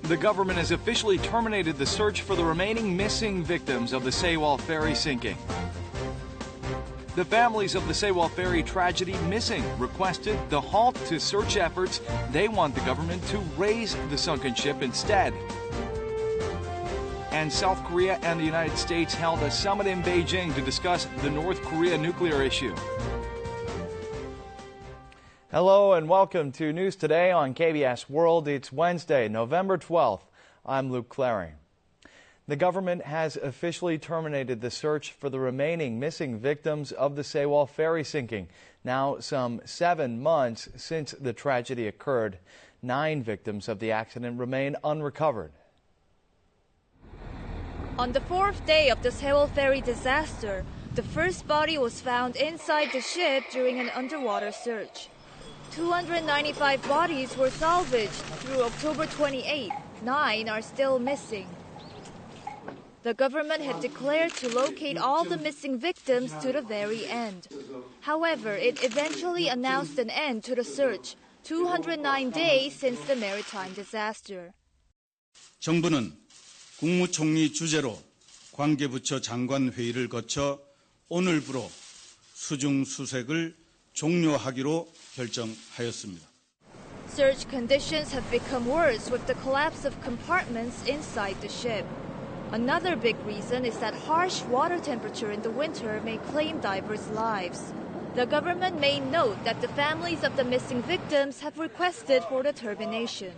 The government has officially terminated the search for the remaining missing victims of the Sewol ferry sinking. The families of the Sewol ferry tragedy missing requested the halt to search efforts. They want the government to raise the sunken ship instead. And South Korea and the United States held a summit in Beijing to discuss the North Korea nuclear issue. Hello and welcome to News Today on KBS World. It's Wednesday, November 12th. I'm Luke Clary. The government has officially terminated the search for the remaining missing victims of the Sewol ferry sinking. Now some 7 months since the tragedy occurred. 9 victims of the accident remain unrecovered. On the 4th day of the Sewol ferry disaster, the first body was found inside the ship during an underwater search. 295 bodies were salvaged through October 28. 9 are still missing. The government had declared to locate all the missing victims to the very end. However, it eventually announced an end to the search, 209 days since the maritime disaster. 정부는 국무총리 주재로 관계부처 장관 회의를 거쳐 오늘부로 수중 수색을 종료하기로 결정하였습니다. Search conditions have become worse with the collapse of compartments inside the ship. Another big reason is that harsh water temperature in the winter may claim divers' lives. The government made note that the families of the missing victims have requested for the termination.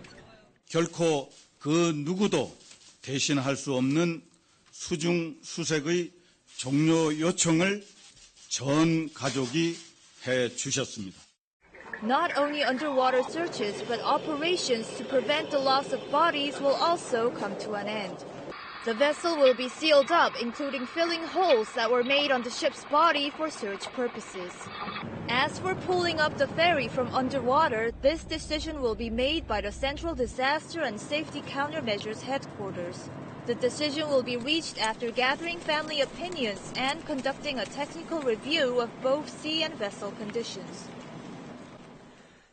결코 그 누구도 대신할 수 없는 수중 수색의 종료 요청을 전 가족이 해 주셨습니다. Not only underwater searches, but operations to prevent the loss of bodies will also come to an end. The vessel will be sealed up, including filling holes that were made on the ship's body for search purposes. As for pulling up the ferry from underwater, this decision will be made by the Central Disaster and Safety Countermeasures Headquarters. The decision will be reached after gathering family opinions and conducting a technical review of both sea and vessel conditions.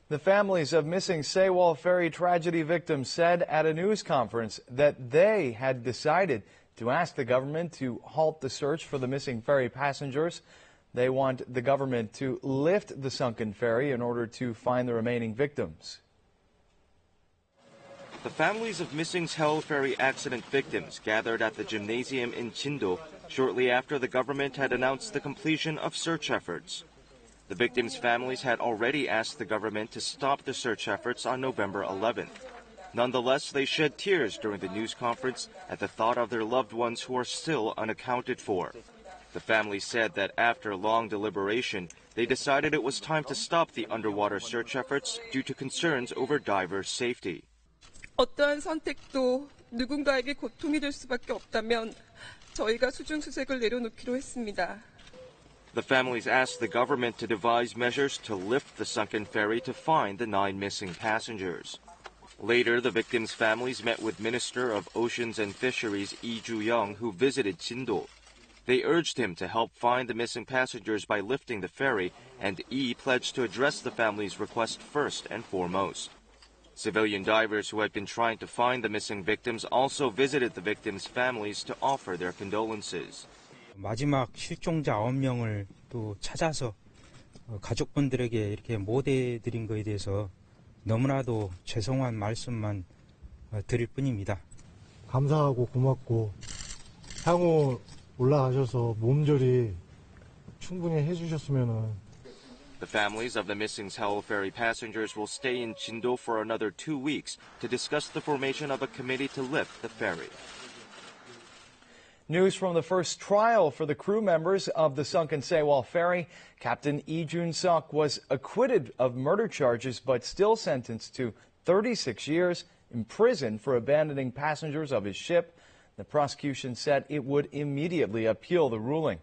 The families of missing Sewol ferry tragedy victims said at a news conference that they had decided to ask the government to halt the search for the missing ferry passengers. They want the government to lift the sunken ferry in order to find the remaining victims. The families of missing Sewol ferry accident victims gathered at the gymnasium in Jindo shortly after the government had announced the completion of search efforts. The victims' families had already asked the government to stop the search efforts on November 11th. Nonetheless, they shed tears during the news conference at the thought of their loved ones who are still unaccounted for. The family said that after long deliberation, they decided it was time to stop the underwater search efforts due to concerns over divers' safety. 어떠한 선택도 누군가에게 고통이 될 수밖에 없다면 저희가 수중 수색을 내려놓기로 했습니다. The families asked the government to devise measures to lift the sunken ferry to find the 9 missing passengers. Later, the victims' families met with Minister of Oceans and Fisheries Lee Ju-young, who visited Jindo. They urged him to help find the missing passengers by lifting the ferry, and Lee pledged to address the families' request first and foremost. Civilian divers who had been trying to find the missing victims also visited the victims' families to offer their condolences. 마지막 실종자 9명을 또 찾아서 가족분들에게 이렇게 못 해드린 것에 대해서 너무나도 죄송한 말씀만 드릴 뿐입니다. 감사하고 고맙고 향후 올라가셔서 몸조리 충분히 해주셨으면은. The families of the missing Sewol ferry passengers will stay in Jindo for another 2 weeks to discuss the formation of a committee to lift the ferry. News from the first trial for the crew members of the sunken Sewol ferry. Captain Lee Jun-suk was acquitted of murder charges but still sentenced to 36 years in prison for abandoning passengers of his ship. The prosecution said it would immediately appeal the ruling.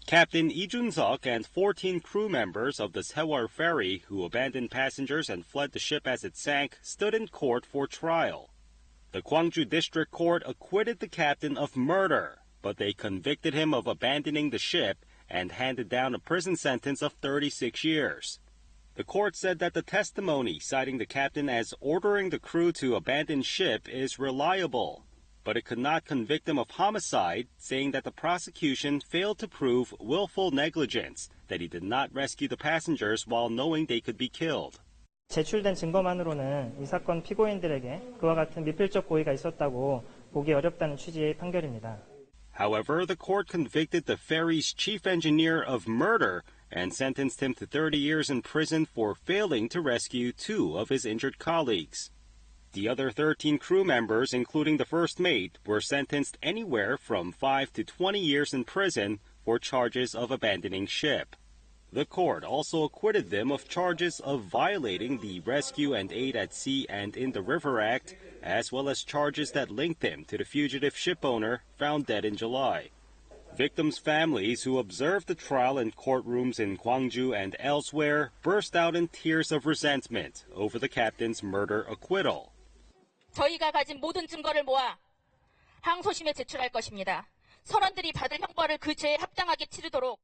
Captain Lee Jun-suk and 14 crew members of the Sewol ferry who abandoned passengers and fled the ship as it sank stood in court for trial. The Gwangju District Court acquitted the captain of murder, but they convicted him of abandoning the ship and handed down a prison sentence of 36 years. The court said that the testimony citing the captain as ordering the crew to abandon ship is reliable, but it could not convict him of homicide, saying that the prosecution failed to prove willful negligence, that he did not rescue the passengers while knowing they could be killed. 제출된 증거만으로는 이 사건 피고인들에게 그와 같은 미필적 고의가 있었다고 보기 어렵다는 취지의 판결입니다. However, the court convicted the ferry's chief engineer of murder and sentenced him to 30 years in prison for failing to rescue 2 of his injured colleagues. The other 13 crew members, including the first mate, were sentenced anywhere from 5 to 20 years in prison for charges of abandoning ship. The court also acquitted them of charges of violating the Rescue and Aid at Sea and in the River Act, as well as charges that linked them to the fugitive shipowner found dead in July. Victims' families who observed the trial in courtrooms in Gwangju and elsewhere burst out in tears of resentment over the captain's murder acquittal. 저희가 가진 모든 증거를 모아 항소심에 제출할 것입니다. 선원들이 받을 형벌을 그 죄에 합당하게 치르도록.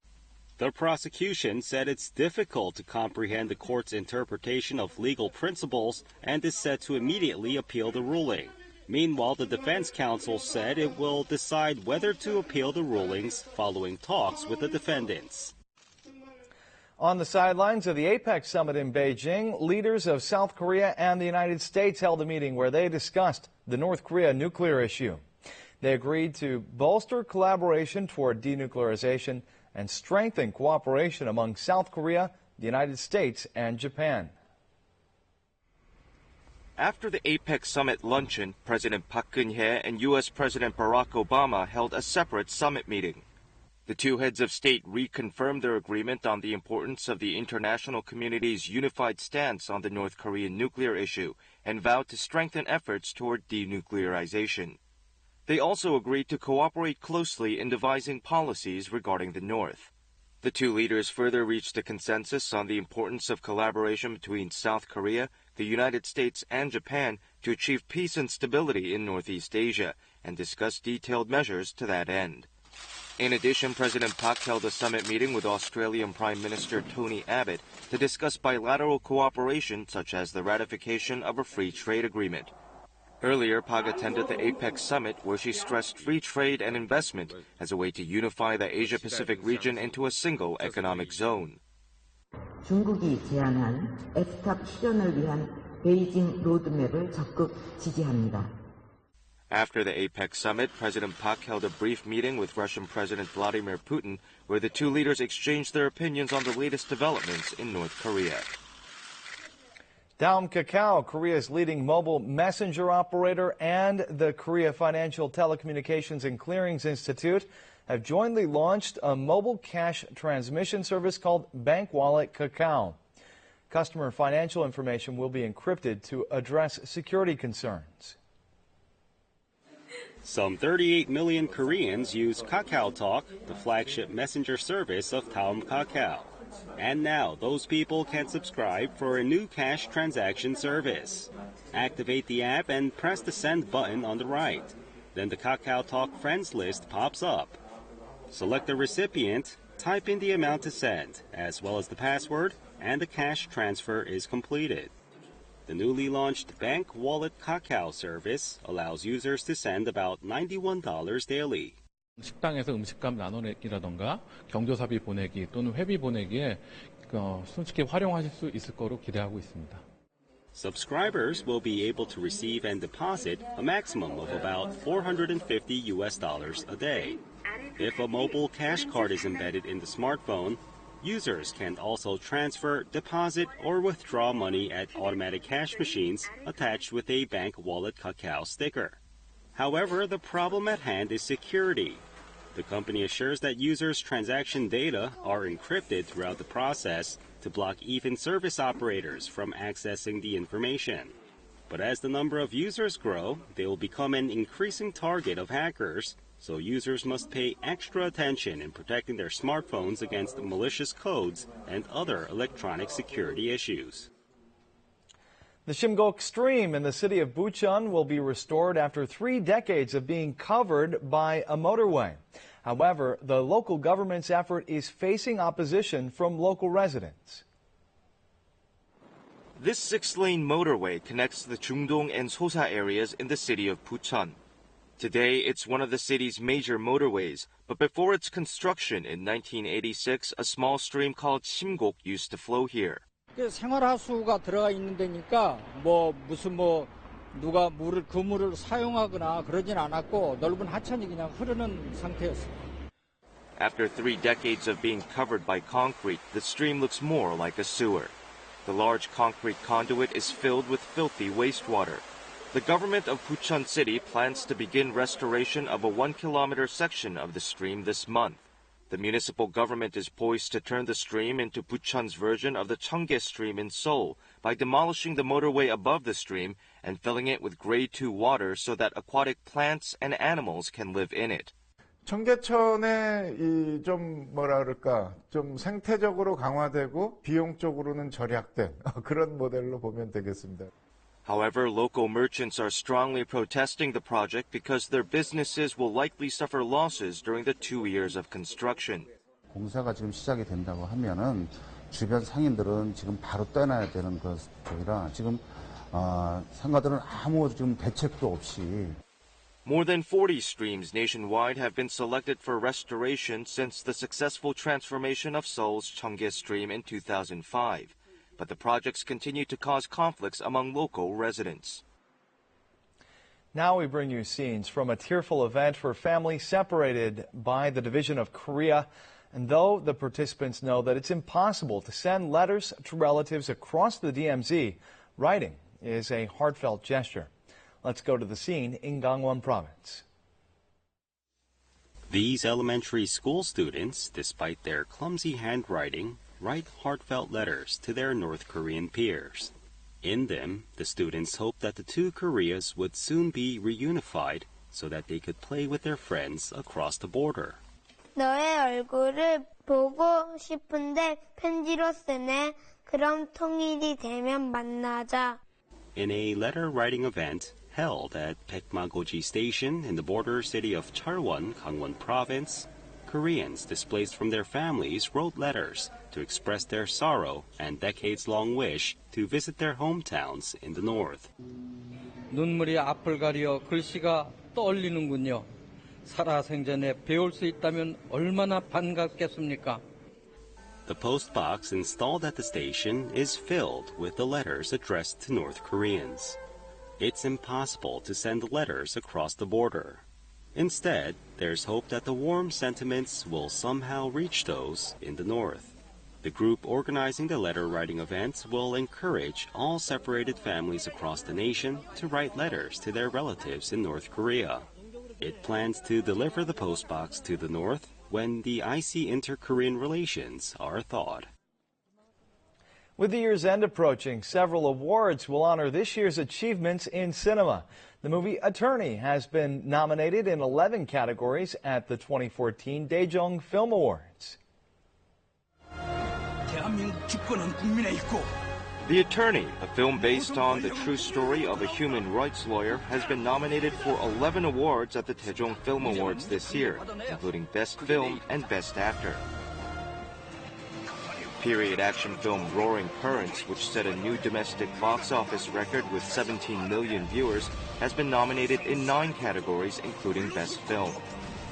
The prosecution said it's difficult to comprehend the court's interpretation of legal principles and is set to immediately appeal the ruling. Meanwhile, the defense counsel said it will decide whether to appeal the rulings following talks with the defendants. On the sidelines of the APEC summit in Beijing, leaders of South Korea and the United States held a meeting where they discussed the North Korea nuclear issue. They agreed to bolster collaboration toward denuclearization and strengthen cooperation among South Korea, the United States, and Japan. After the APEC summit luncheon, President Park Geun-hye and U.S. President Barack Obama held a separate summit meeting. The two heads of state reconfirmed their agreement on the importance of the international community's unified stance on the North Korean nuclear issue and vowed to strengthen efforts toward denuclearization. They also agreed to cooperate closely in devising policies regarding the North. The two leaders further reached a consensus on the importance of collaboration between South Korea, the United States, and Japan to achieve peace and stability in Northeast Asia and discussed detailed measures to that end. In addition, President Park held a summit meeting with Australian Prime Minister Tony Abbott to discuss bilateral cooperation such as the ratification of a free trade agreement. Earlier, Park attended the APEC summit where she stressed free trade and investment as a way to unify the Asia-Pacific region into a single economic zone. 중국이 제안한 FTA 실현을 위한 베이징 로드맵을 적극 지지합니다. After the APEC summit, President Park held a brief meeting with Russian President Vladimir Putin, where the two leaders exchanged their opinions on the latest developments in North Korea. Kakao, Korea's leading mobile messenger operator, and the Korea Financial Telecommunications and Clearings Institute have jointly launched a mobile cash transmission service called Bank Wallet Kakao. Customer financial information will be encrypted to address security concerns. Some 38 million Koreans use Kakao Talk, the flagship messenger service of Daum Kakao. And now those people can subscribe for a new cash transaction service. Activate the app and press the send button on the right. Then the Kakao Talk friends list pops up. Select the recipient, type in the amount to send, as well as the password, and the cash transfer is completed. The newly launched Bank Wallet Kakao service allows users to send about $91 daily. 식당에서 음식값 나눠내기라던가 경조사비 보내기 또는 회비 보내기에 손쉽게 활용하실 수 있을 거로 기대하고 있습니다. Subscribers will be able to receive and deposit a maximum of about $450 a day. If a mobile cash card is embedded in the smartphone, users can also transfer, deposit, or withdraw money at automatic cash machines attached with a Bank Wallet Kakao sticker. However, the problem at hand is security. The company assures that users' transaction data are encrypted throughout the process to block even service operators from accessing the information. But as the number of users grow, they will become an increasing target of hackers, so users must pay extra attention in protecting their smartphones against malicious codes and other electronic security issues. The Shimgok Stream in the city of Busan will be restored after 3 decades of being covered by a motorway. However, the local government's effort is facing opposition from local residents. This 6-lane motorway connects the Jungdong and Sosa areas in the city of Busan. Today, it's one of the city's major motorways, but before its construction in 1986, a small stream called Simgok used to flow here. 생활하수가 들어가 있는 데니까 누가 그 물을 사용하거나 그러진 않았고 넓은 하천이 그냥 흐르는 상태였습니다. After 3 decades of being covered by concrete, the stream looks more like a sewer. The large concrete conduit is filled with filthy wastewater. The government of Busan City plans to begin restoration of a 1-kilometer section of the stream this month. The municipal government is poised to turn the stream into Busan's version of the Cheonggye Stream in Seoul by demolishing the motorway above the stream and filling it with grade 2 water so that aquatic plants and animals can live in it. 청계천의 좀 뭐라 그럴까 좀 생태적으로 강화되고 비용적으로는 절약된 그런 모델로 보면 되겠습니다. However, local merchants are strongly protesting the project because their businesses will likely suffer losses during the 2 years of construction. 공사가 지금 시작이 된다고 하면은 주변 상인들은 지금 바로 떠나야 되는 것이라 지금 상가들은 아무 지금 대책도 없이. More than 40 streams nationwide have been selected for restoration since the successful transformation of Seoul's Cheonggye Stream in 2005. But the projects continue to cause conflicts among local residents. Now we bring you scenes from a tearful event for families separated by the division of Korea. And though the participants know that it's impossible to send letters to relatives across the DMZ, writing is a heartfelt gesture. Let's go to the scene in Gangwon Province. These elementary school students, despite their clumsy handwriting, write heartfelt letters to their North Korean peers. In them, the students hope that the two Koreas would soon be reunified so that they could play with their friends across the border. 너의 얼굴을 보고 싶은데 편지로 쓰네. 그럼 통일이 되면 만나자. In a letter-writing event held at Baekmagoji Station in the border city of Charwon, Gangwon Province, Koreans displaced from their families wrote letters to express their sorrow and decades-long wish to visit their hometowns in the north. 눈물이 앞을 가려 글씨가 떠올리는군요. 살아생전에 배울 수 있다면 얼마나 반갑겠습니까? The post box installed at the station is filled with the letters addressed to North Koreans. It's impossible to send letters across the border. Instead, there's hope that the warm sentiments will somehow reach those in the north. The group organizing the letter-writing event will encourage all separated families across the nation to write letters to their relatives in North Korea. It plans to deliver the postbox to the north when the icy inter-Korean relations are thawed. With the year's end approaching, several awards will honor this year's achievements in cinema. The movie Attorney has been nominated in 11 categories at the 2014 Daejeong Film Awards. The Attorney, a film based on the true story of a human rights lawyer, has been nominated for 11 awards at the Daejeong Film Awards this year, including Best Film and Best Actor. Period action film Roaring Currents, which set a new domestic box office record with 17 million viewers, has been nominated in 9 categories, including Best Film.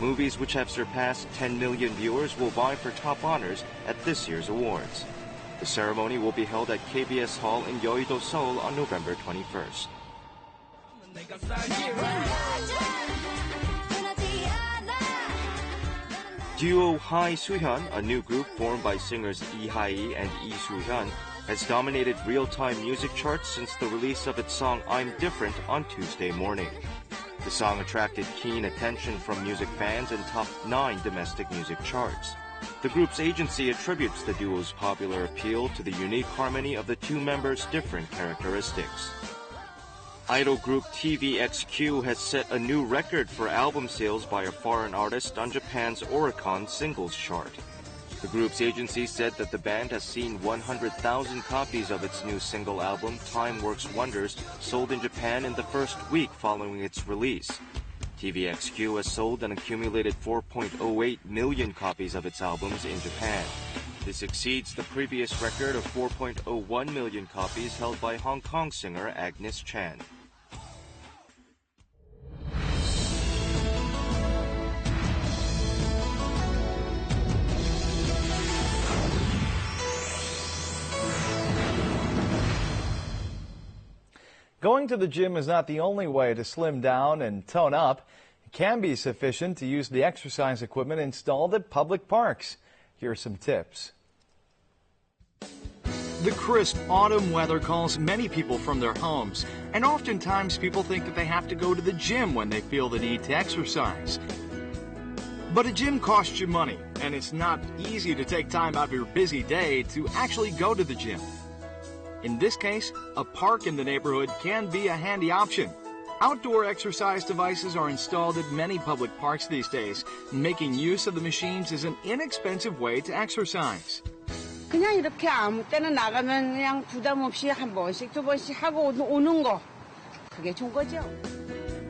Movies which have surpassed 10 million viewers will vie for top honors at this year's awards. The ceremony will be held at KBS Hall in Yeouido, Seoul on November 21st. Duo Hai Soo-hyun, a new group formed by singers Lee Hai and Lee Soo-hyun, has dominated real-time music charts since the release of its song I'm Different on Tuesday morning. The song attracted keen attention from music fans and topped 9 domestic music charts. The group's agency attributes the duo's popular appeal to the unique harmony of the two members' different characteristics. Idol group TVXQ has set a new record for album sales by a foreign artist on Japan's Oricon singles chart. The group's agency said that the band has seen 100,000 copies of its new single album, Time Works Wonders, sold in Japan in the first week following its release. TVXQ has sold an accumulated 4.08 million copies of its albums in Japan. This exceeds the previous record of 4.01 million copies held by Hong Kong singer Agnes Chan. Going to the gym is not the only way to slim down and tone up. It can be sufficient to use the exercise equipment installed at public parks. Here are some tips. The crisp autumn weather calls many people from their homes, and oftentimes people think that they have to go to the gym when they feel the need to exercise. But a gym costs you money, and it's not easy to take time out of your busy day to actually go to the gym. In this case, a park in the neighborhood can be a handy option. Outdoor exercise devices are installed at many public parks these days. Making use of the machines is an inexpensive way to exercise. 그냥 이렇게 아무 때나 나가면 그냥 부담 없이 한 번씩 두 번씩 하고 오는 거. 그게 좋은 거죠.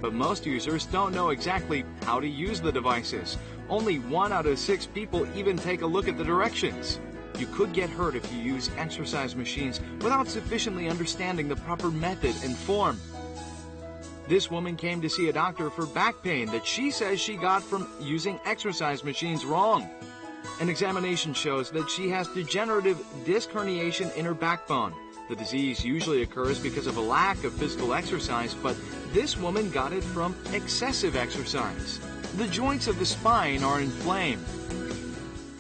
But most users don't know exactly how to use the devices. Only 1 out of 6 people even take a look at the directions. You could get hurt if you use exercise machines without sufficiently understanding the proper method and form. This woman came to see a doctor for back pain that she says she got from using exercise machines wrong. An examination shows that she has degenerative disc herniation in her backbone. The disease usually occurs because of a lack of physical exercise, but this woman got it from excessive exercise. The joints of the spine are inflamed.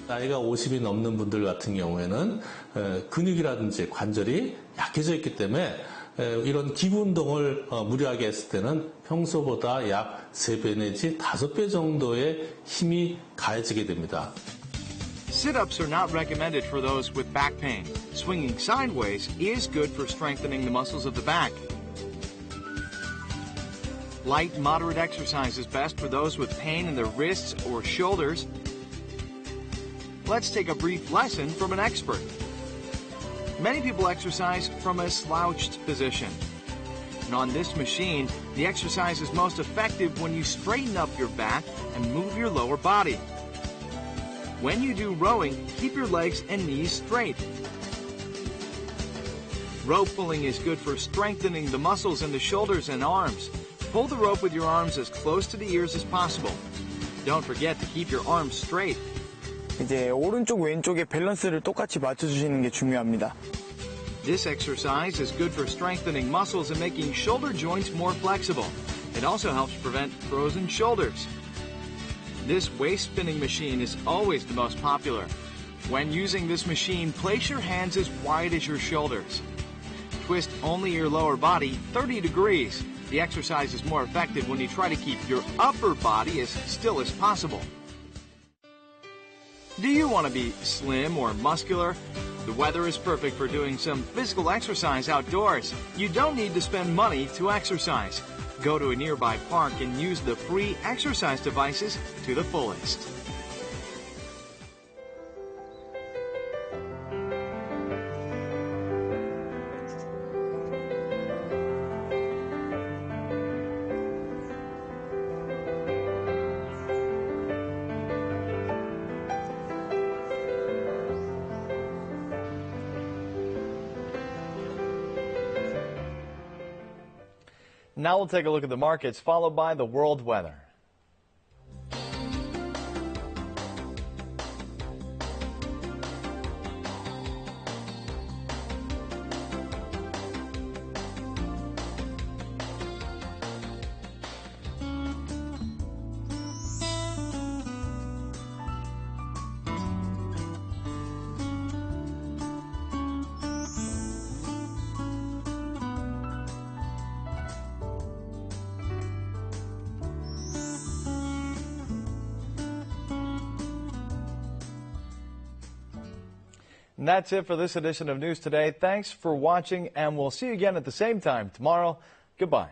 나이가 50이 넘는 분들 같은 경우에는 근육이라든지 관절이 약해져 있기 때문에 이런 기구 운동을 무리하게 했을 때는 평소보다 약 3배 내지 5배 정도의 힘이 가해지게 됩니다. Sit-ups are not recommended for those with back pain. Swinging sideways is good for strengthening the muscles of the back. Light, moderate exercise is best for those with pain in their wrists or shoulders. Let's take a brief lesson from an expert. Many people exercise from a slouched position. And on this machine, the exercise is most effective when you straighten up your back and move your lower body. When you do rowing, keep your legs and knees straight. Rope pulling is good for strengthening the muscles in the shoulders and arms. Pull the rope with your arms as close to the ears as possible. Don't forget to keep your arms straight. 이제 오른쪽 왼쪽의 밸런스를 똑같이 맞춰주시는 게 중요합니다. This exercise is good for strengthening muscles and making shoulder joints more flexible. It also helps prevent frozen shoulders. This waist spinning machine is always the most popular. When using this machine, place your hands as wide as your shoulders. Twist only your lower body 30 degrees. The exercise is more effective when you try to keep your upper body as still as possible. Do you want to be slim or muscular? The weather is perfect for doing some physical exercise outdoors. You don't need to spend money to exercise. Go to a nearby park and use the free exercise devices to the fullest. Now we'll take a look at the markets, followed by the world weather. And that's it for this edition of News Today. Thanks for watching, and we'll see you again at the same time tomorrow. Goodbye.